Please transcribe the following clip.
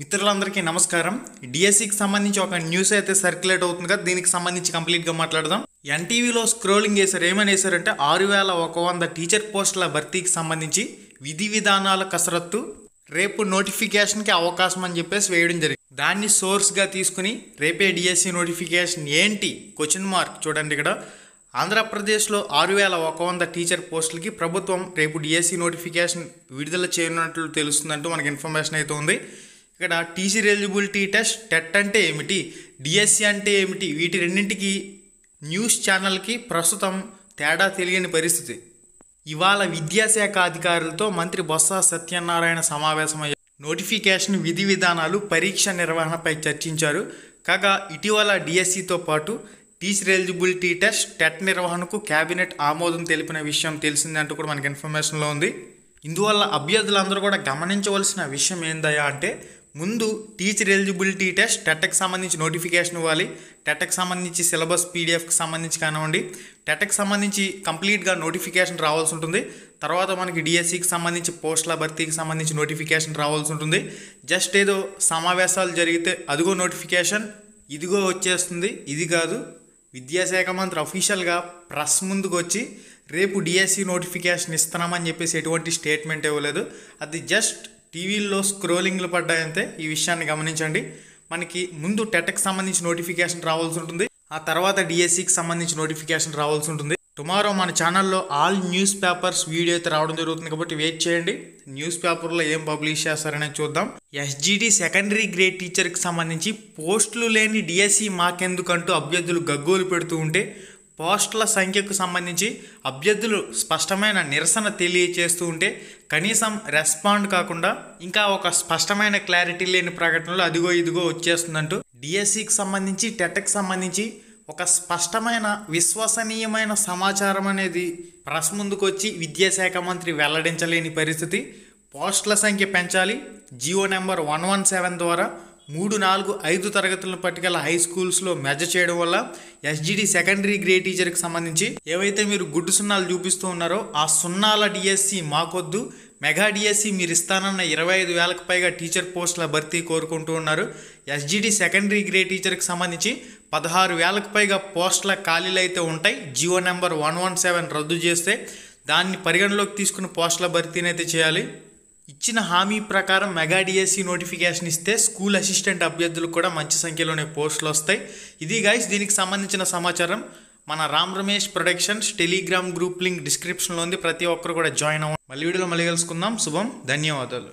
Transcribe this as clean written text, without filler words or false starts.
మిత్రులందరికీ నమస్కారం. డిఎస్సికి సంబంధించి ఒక న్యూస్ అయితే సర్క్యులేట్ అవుతుంది కదా, దీనికి సంబంధించి కంప్లీట్గా మాట్లాడదాం. ఎన్టీవీలో స్క్రోలింగ్ చేశారు. ఏమని వేశారంటే 6100 టీచర్ పోస్టుల భర్తీకి సంబంధించి విధి విధానాల కసరత్తు రేపు నోటిఫికేషన్కి అవకాశం అని చెప్పేసి వేయడం జరిగింది. దాన్ని సోర్స్గా తీసుకుని రేపే డిఎస్సి నోటిఫికేషన్ ఏంటి క్వశ్చన్ మార్క్ చూడండి. ఇక్కడ ఆంధ్రప్రదేశ్లో 6100 టీచర్ పోస్టులకి ప్రభుత్వం రేపు డిఎస్సి నోటిఫికేషన్ విడుదల చేయనున్నట్లు తెలుస్తుందంటూ మనకి ఇన్ఫర్మేషన్ అయితే ఉంది. ఇక్కడ టీచర్ ఎలిజిబిలిటీ టెస్ట్, టెట్ అంటే ఏమిటి, డిఎస్సి అంటే ఏమిటి, వీటి రెండింటికి న్యూస్ ఛానల్కి ప్రస్తుతం తేడా తెలియని పరిస్థితి. ఇవాళ విద్యాశాఖ అధికారులతో మంత్రి బొత్స సత్యనారాయణ సమావేశమయ్యారు. నోటిఫికేషన్ విధి విధానాలు, పరీక్ష నిర్వహణపై చర్చించారు. కాగా ఇటీవల డిఎస్సితో పాటు టీచర్ ఎలిజిబిలిటీ టెస్ట్, టెట్ నిర్వహణకు కేబినెట్ ఆమోదం తెలిపిన విషయం తెలిసిందంటూ కూడా మనకి ఇన్ఫర్మేషన్లో ఉంది. ఇందువల్ల అభ్యర్థులందరూ కూడా గమనించవలసిన విషయం ఏందయ్యా అంటే, ముందు టీచర్ ఎలిజిబిలిటీ టెస్ట్, టెట్కి సంబంధించి నోటిఫికేషన్ ఇవ్వాలి. టెట్కి సంబంధించి సిలబస్ పీడిఎఫ్కి సంబంధించి కానివ్వండి, టెట్కి సంబంధించి కంప్లీట్గా నోటిఫికేషన్ రావాల్సి ఉంటుంది. తర్వాత మనకి డిఎస్సికి సంబంధించి పోస్టుల భర్తీకి సంబంధించి నోటిఫికేషన్ రావాల్సి ఉంటుంది. జస్ట్ ఏదో సమావేశాలు జరిగితే అదిగో నోటిఫికేషన్, ఇదిగో వచ్చేస్తుంది, ఇది కాదు. విద్యాశాఖ మంత్రి అఫీషియల్గా ప్రెస్ ముందుకు వచ్చి రేపు డిఎస్సి నోటిఫికేషన్ ఇస్తున్నామని చెప్పేసి ఎటువంటి స్టేట్మెంట్ ఇవ్వలేదు. అది జస్ట్ టీవీల్లో స్క్రోలింగ్లు పడ్డాయంతే. ఈ విషయాన్ని గమనించండి. మనకి ముందు టెట్కి సంబంధించి నోటిఫికేషన్ రావాల్సి ఉంటుంది, ఆ తర్వాత డిఎస్సికి సంబంధించి నోటిఫికేషన్ రావాల్సి ఉంటుంది. టుమారో మన ఛానల్లో ఆల్ న్యూస్ పేపర్స్ వీడియో అయితే రావడం జరుగుతుంది కాబట్టి వెయిట్ చేయండి. న్యూస్ పేపర్లో ఏం పబ్లిష్ చేస్తారనేది చూద్దాం. ఎస్జిటి సెకండరీ గ్రేడ్ టీచర్కి సంబంధించి పోస్టులు లేని డిఎస్సి మాకెందుకంటూ అభ్యర్థులు గగ్గోలు పెడుతూ ఉంటే, పోస్టుల సంఖ్యకు సంబంధించి అభ్యర్థులు స్పష్టమైన నిరసన తెలియచేస్తూ ఉంటే కనీసం రెస్పాండ్ కాకుండా ఇంకా ఒక స్పష్టమైన క్లారిటీ లేని ప్రకటనలు అదిగో ఇదిగో వచ్చేస్తుందంటూ డిఎస్సికి సంబంధించి, టెట్కి సంబంధించి ఒక స్పష్టమైన విశ్వసనీయమైన సమాచారం అనేది ప్రెస్ ముందుకు వచ్చి విద్యాశాఖ మంత్రి వెల్లడించలేని పరిస్థితి. పోస్టుల సంఖ్య పెంచాలి. జియో నెంబర్ 117 ద్వారా 3, 4, 5 తరగతులను పట్టుకెళ్ళ హై స్కూల్స్లో మెజర్ చేయడం వల్ల ఎస్జిటి సెకండరీ గ్రేడ్ టీచర్కి సంబంధించి ఏవైతే మీరు గుడ్డు సున్నాలు చూపిస్తూ ఉన్నారో ఆ సున్నాల డిఎస్సి మాకొద్దు, మెగా డిఎస్సి మీరు ఇస్తానన్న 25,000కు పైగా టీచర్ పోస్టుల భర్తీ కోరుకుంటూ ఉన్నారు. ఎస్జిటి సెకండరీ గ్రేడ్ టీచర్కి సంబంధించి 16,000కు పైగా పోస్టుల ఖాళీలు అయితే ఉంటాయి. జియో నెంబర్ 117 రద్దు చేస్తే దాన్ని పరిగణలోకి తీసుకుని పోస్టుల భర్తీని అయితే చేయాలి. ఇచ్చిన హామీ ప్రకారం మెగా డిఎస్సి నోటిఫికేషన్ ఇస్తే స్కూల్ అసిస్టెంట్ అభ్యర్థులకు కూడా మంచి సంఖ్యలోనే పోస్టులు వస్తాయి. ఇది గైస్ దీనికి సంబంధించిన సమాచారం. మన Ram Ramesh productions Telegram group link డిస్క్రిప్షన్లో ఉంది. ప్రతి ఒక్కరు కూడా జాయిన్ అవ్వండి. మళ్ళీ వీడియోలో మళ్ళీ కలుసుకుందాం. శుభం, ధన్యవాదాలు.